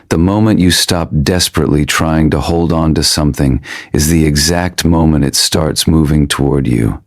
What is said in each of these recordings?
The moment you stop desperately trying to hold on to something is the exact moment it starts moving toward you.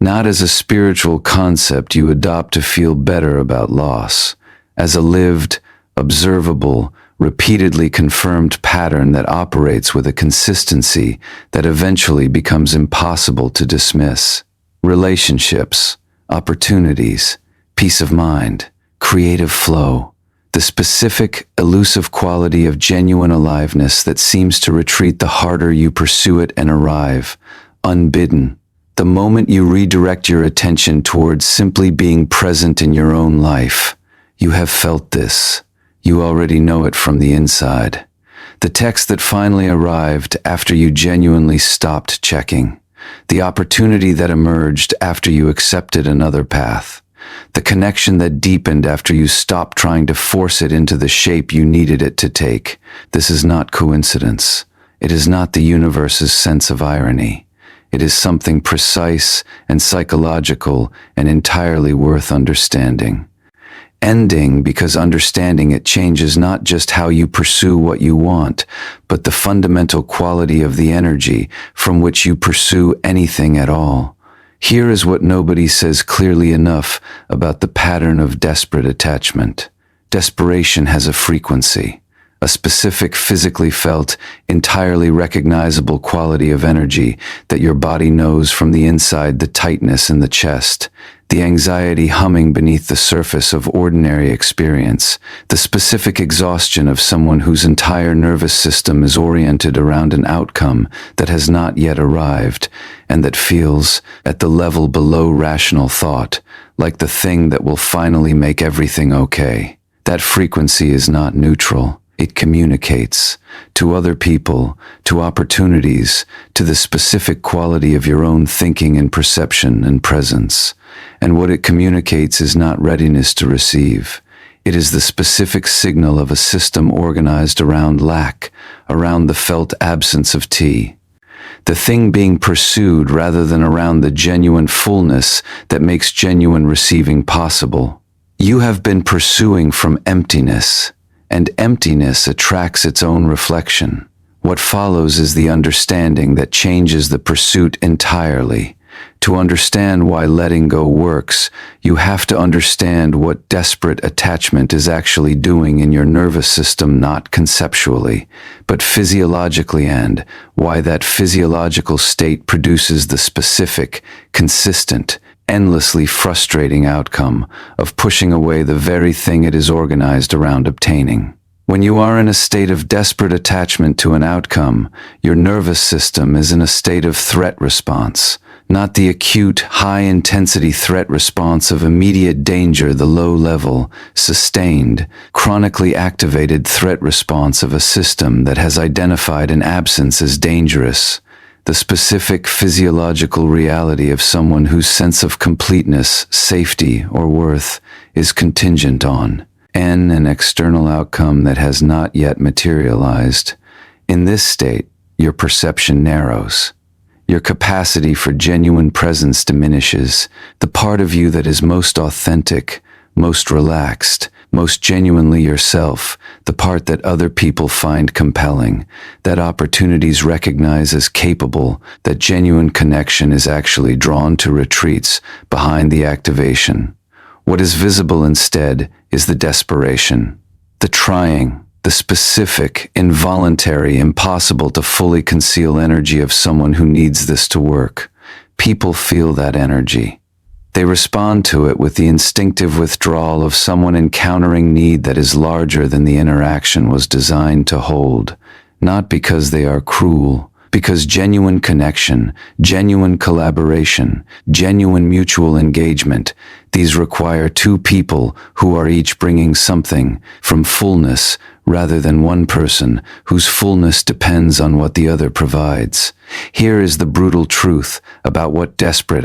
Not as a spiritual concept you adopt to feel better about loss, as a lived, observable, repeatedly confirmed pattern that operates with a consistency that eventually becomes impossible to dismiss. Relationships, opportunities, peace of mind, creative flow, the specific, elusive quality of genuine aliveness that seems to retreat the harder you pursue it and arrive, unbidden. The moment you redirect your attention towards simply being present in your own life, you have felt this. You already know it from the inside. The text that finally arrived after you genuinely stopped checking. The opportunity that emerged after you accepted another path. The connection that deepened after you stopped trying to force it into the shape you needed it to take. This is not coincidence. It is not the universe's sense of irony. It is something precise and psychological and entirely worth understanding. Ending because understanding it changes not just how you pursue what you want, but the fundamental quality of the energy from which you pursue anything at all. Here is what nobody says clearly enough about the pattern of desperate attachment. Desperation has a frequency. A specific, physically felt, entirely recognizable quality of energy that your body knows from the inside, the tightness in the chest, the anxiety humming beneath the surface of ordinary experience, the specific exhaustion of someone whose entire nervous system is oriented around an outcome that has not yet arrived, and that feels, at the level below rational thought, like the thing that will finally make everything okay. That frequency is not neutral. It communicates to other people, to opportunities, to the specific quality of your own thinking and perception and presence. And what it communicates is not readiness to receive. It is the specific signal of a system organized around lack, around the felt absence of tea. The thing being pursued rather than around the genuine fullness that makes genuine receiving possible. You have been pursuing from emptiness. And emptiness attracts its own reflection. What follows is the understanding that changes the pursuit entirely. To understand why letting go works, you have to understand what desperate attachment is actually doing in your nervous system, not conceptually, but physiologically, and why that physiological state produces the specific, consistent, endlessly frustrating outcome of pushing away the very thing it is organized around obtaining. When you are in a state of desperate attachment to an outcome, your nervous system is in a state of threat response, not the acute, high-intensity threat response of immediate danger, the low-level, sustained, chronically activated threat response of a system that has identified an absence as dangerous. The specific physiological reality of someone whose sense of completeness, safety, or worth is contingent on an external outcome that has not yet materialized. In this state, your perception narrows. Your capacity for genuine presence diminishes. The part of you that is most authentic, most relaxed, most genuinely yourself, the part that other people find compelling, that opportunities recognize as capable, that genuine connection is actually drawn to retreats behind the activation. What is visible instead is the desperation, the trying, the specific, involuntary, impossible to fully conceal energy of someone who needs this to work. People feel that energy. They respond to it with the instinctive withdrawal of someone encountering need that is larger than the interaction was designed to hold, not because they are cruel, because genuine connection, genuine collaboration, genuine mutual engagement, these require two people who are each bringing something from fullness rather than one person whose fullness depends on what the other provides. Here is the brutal truth about what desperate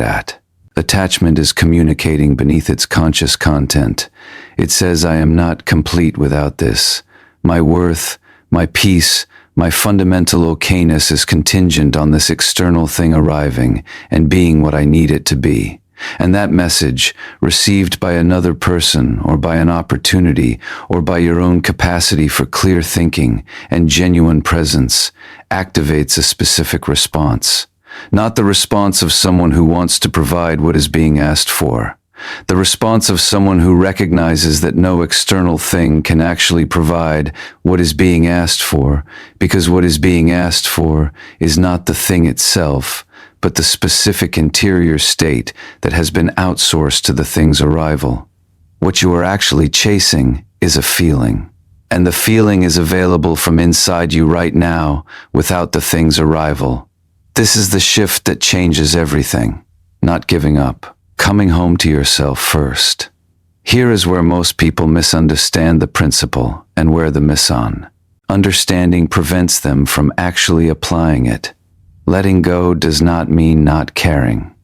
attachment is communicating beneath its conscious content. It says, I am not complete without this. My worth, my peace, my fundamental okayness is contingent on this external thing arriving and being what I need it to be. And that message, received by another person or by an opportunity or by your own capacity for clear thinking and genuine presence, activates a specific response. Not the response of someone who wants to provide what is being asked for. The response of someone who recognizes that no external thing can actually provide what is being asked for, because what is being asked for is not the thing itself, but the specific interior state that has been outsourced to the thing's arrival. What you are actually chasing is a feeling. And the feeling is available from inside you right now without the thing's arrival. This is the shift that changes everything. Not giving up. Coming home to yourself first. Here is where most people misunderstand the principle and where the misunderstanding prevents them from actually applying it. Letting go does not mean not caring.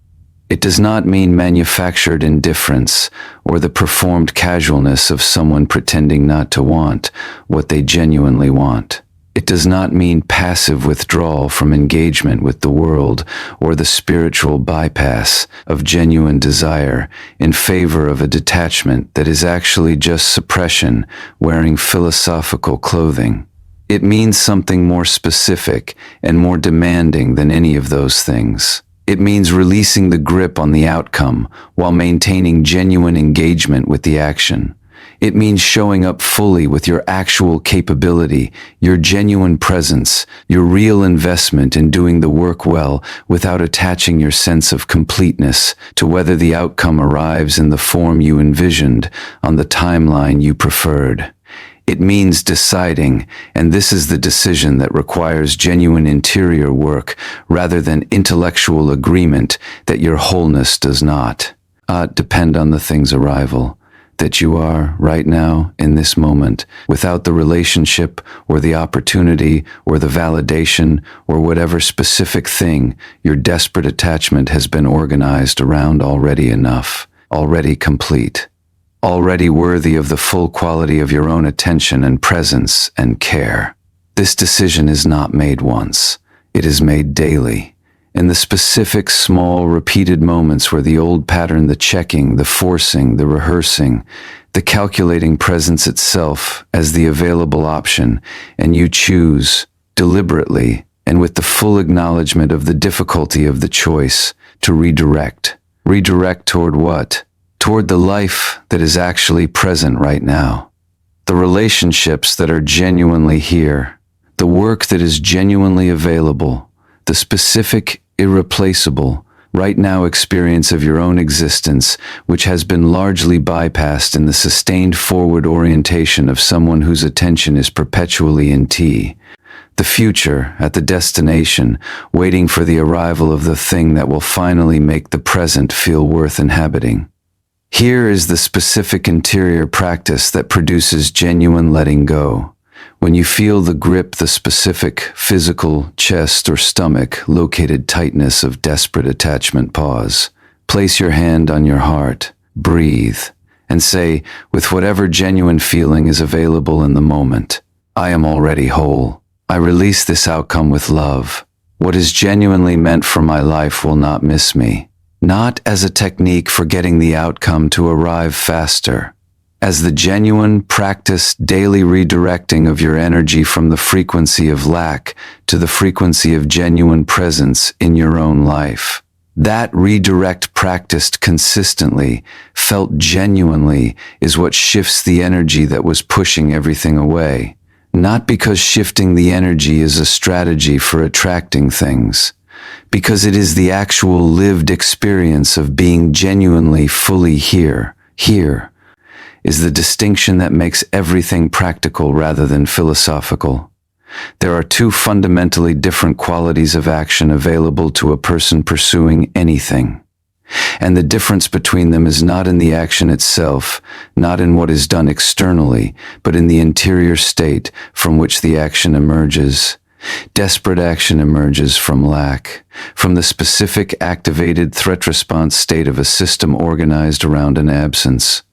It does not mean manufactured indifference or the performed casualness of someone pretending not to want what they genuinely want. It does not mean passive withdrawal from engagement with the world or the spiritual bypass of genuine desire in favor of a detachment that is actually just suppression wearing philosophical clothing. It means something more specific and more demanding than any of those things. It means releasing the grip on the outcome while maintaining genuine engagement with the action. It means showing up fully with your actual capability, your genuine presence, your real investment in doing the work well without attaching your sense of completeness to whether the outcome arrives in the form you envisioned on the timeline you preferred. It means deciding, and this is the decision that requires genuine interior work rather than intellectual agreement that your wholeness does not depend on the thing's arrival. That you are, right now, in this moment, without the relationship or the opportunity or the validation or whatever specific thing your desperate attachment has been organized around already enough, already complete, already worthy of the full quality of your own attention and presence and care. This decision is not made once. It is made daily. In the specific, small, repeated moments where the old pattern, the checking, the forcing, the rehearsing, the calculating presents itself as the available option, and you choose, deliberately, and with the full acknowledgement of the difficulty of the choice, to redirect. Redirect toward what? Toward the life that is actually present right now. The relationships that are genuinely here. The work that is genuinely available. The specific, irreplaceable, right now experience of your own existence, which has been largely bypassed in the sustained forward orientation of someone whose attention is perpetually in T. The future, at the destination, waiting for the arrival of the thing that will finally make the present feel worth inhabiting. Here is the specific interior practice that produces genuine letting go. When you feel the grip, the specific physical chest or stomach located tightness of desperate attachment, pause. Place your hand on your heart, breathe, and say, with whatever genuine feeling is available in the moment, I am already whole. I release this outcome with love. What is genuinely meant for my life will not miss me. Not as a technique for getting the outcome to arrive faster. As the genuine, practiced, daily redirecting of your energy from the frequency of lack to the frequency of genuine presence in your own life. That redirect practiced consistently, felt genuinely, is what shifts the energy that was pushing everything away. Not because shifting the energy is a strategy for attracting things, because it is the actual lived experience of being genuinely fully here. Here is the distinction that makes everything practical rather than philosophical. There are two fundamentally different qualities of action available to a person pursuing anything. And the difference between them is not in the action itself, not in what is done externally, but in the interior state from which the action emerges. Desperate action emerges from lack, from the specific activated threat response state of a system organized around an absence.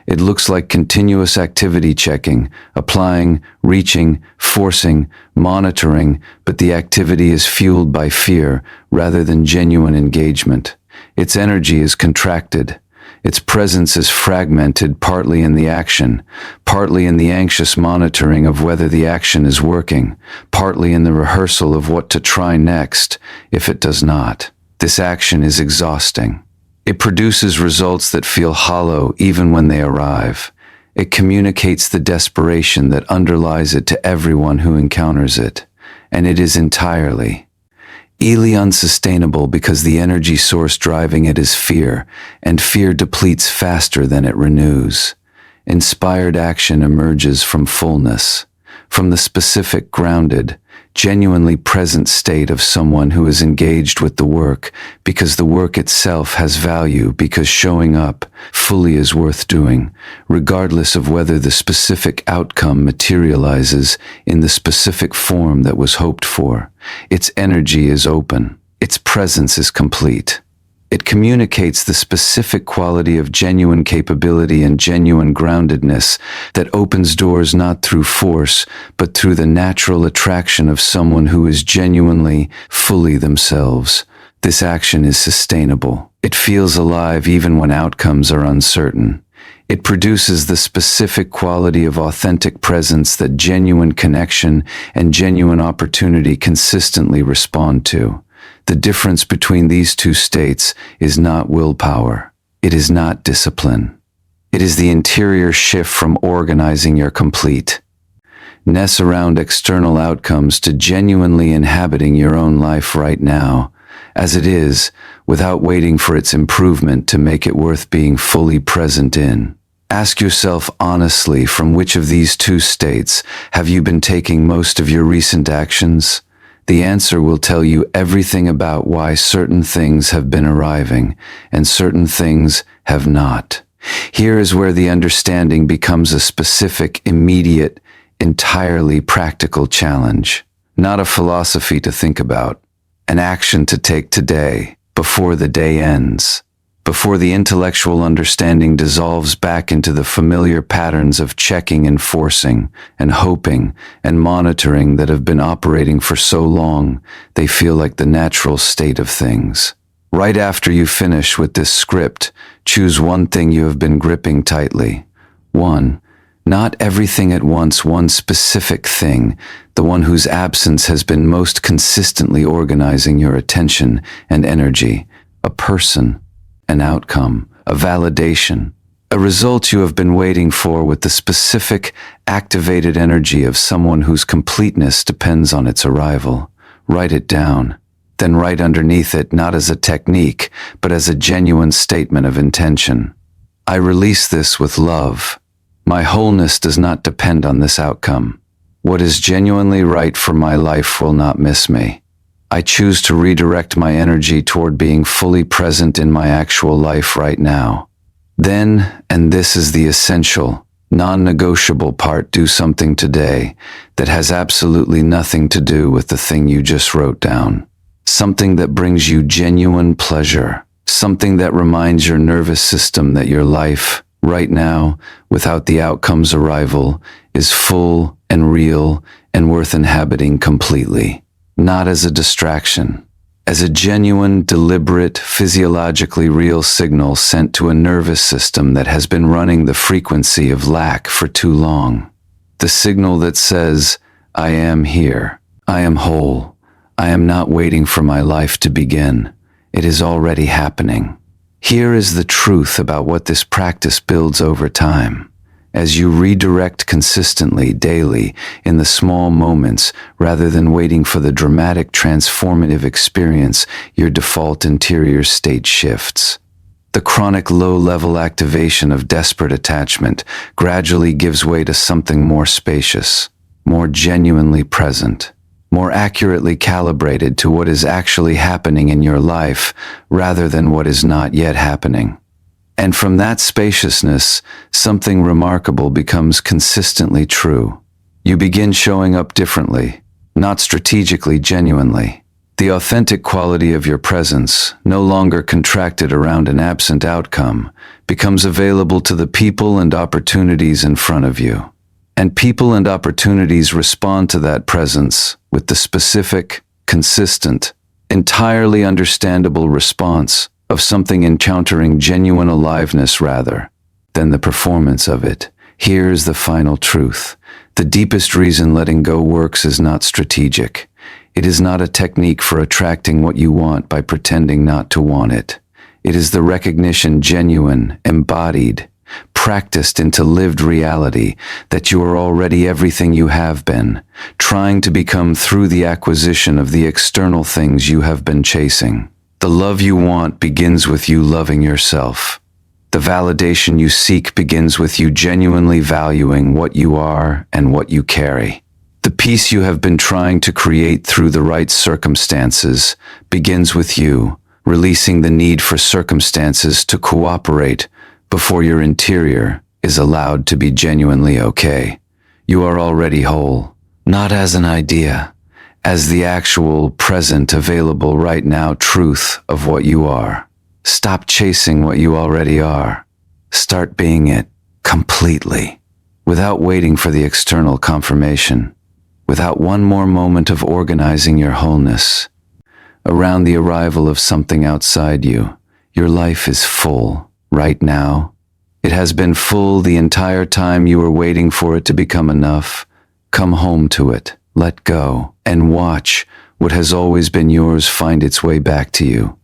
It looks like continuous activity checking, applying, reaching, forcing, monitoring, but the activity is fueled by fear rather than genuine engagement. Its energy is contracted. Its presence is fragmented, partly in the action, partly in the anxious monitoring of whether the action is working, partly in the rehearsal of what to try next if it does not. This action is exhausting. It produces results that feel hollow even when they arrive. It communicates the desperation that underlies it to everyone who encounters it, and it is entirely unsustainable because the energy source driving it is fear, and fear depletes faster than it renews. Inspired action emerges from fullness, from the specific, grounded, genuinely present state of someone who is engaged with the work, because the work itself has value, because showing up fully is worth doing, regardless of whether the specific outcome materializes in the specific form that was hoped for. Its energy is open. Its presence is complete. It communicates the specific quality of genuine capability and genuine groundedness that opens doors not through force, but through the natural attraction of someone who is genuinely, fully themselves. This action is sustainable. It feels alive even when outcomes are uncertain. It produces the specific quality of authentic presence that genuine connection and genuine opportunity consistently respond to. The difference between these two states is not willpower. It is not discipline. It is the interior shift from organizing your completeness around external outcomes to genuinely inhabiting your own life right now, as it is, without waiting for its improvement to make it worth being fully present in. Ask yourself honestly, from which of these two states have you been taking most of your recent actions? The answer will tell you everything about why certain things have been arriving and certain things have not. Here is where the understanding becomes a specific, immediate, entirely practical challenge. Not a philosophy to think about, an action to take today, before the day ends. Before the intellectual understanding dissolves back into the familiar patterns of checking and forcing, and hoping and monitoring that have been operating for so long, they feel like the natural state of things. Right after you finish with this script, choose one thing you have been gripping tightly. 1. Not everything at once, one specific thing, the one whose absence has been most consistently organizing your attention and energy. A person. An outcome, a validation, a result you have been waiting for with the specific, activated energy of someone whose completeness depends on its arrival. Write it down. Then write underneath it, not as a technique, but as a genuine statement of intention. I release this with love. My wholeness does not depend on this outcome. What is genuinely right for my life will not miss me. I choose to redirect my energy toward being fully present in my actual life right now. Then, and this is the essential, non-negotiable part, do something today that has absolutely nothing to do with the thing you just wrote down. Something that brings you genuine pleasure. Something that reminds your nervous system that your life, right now, without the outcome's arrival, is full and real and worth inhabiting completely. Not as a distraction, as a genuine, deliberate, physiologically real signal sent to a nervous system that has been running the frequency of lack for too long. The signal that says, I am here, I am whole, I am not waiting for my life to begin, it is already happening. Here is the truth about what this practice builds over time. As you redirect consistently, daily, in the small moments, rather than waiting for the dramatic, transformative experience, your default interior state shifts. The chronic low-level activation of desperate attachment gradually gives way to something more spacious, more genuinely present, more accurately calibrated to what is actually happening in your life, rather than what is not yet happening. And from that spaciousness, something remarkable becomes consistently true. You begin showing up differently, not strategically, genuinely. The authentic quality of your presence, no longer contracted around an absent outcome, becomes available to the people and opportunities in front of you. And people and opportunities respond to that presence with the specific, consistent, entirely understandable response of something encountering genuine aliveness rather than the performance of it. Here's the final truth. The deepest reason letting go works is not strategic. It is not a technique for attracting what you want by pretending not to want it. It is the recognition, genuine, embodied, practiced into lived reality, that you are already everything you have been, trying to become through the acquisition of the external things you have been chasing. The love you want begins with you loving yourself. The validation you seek begins with you genuinely valuing what you are and what you carry. The peace you have been trying to create through the right circumstances begins with you releasing the need for circumstances to cooperate before your interior is allowed to be genuinely okay. You are already whole, not as an idea, as the actual, present, available right now truth of what you are. Stop chasing what you already are. Start being it completely, without waiting for the external confirmation, without one more moment of organizing your wholeness around the arrival of something outside you. Your life is full right now. It has been full the entire time you were waiting for it to become enough. Come home to it, let go, and watch what has always been yours find its way back to you.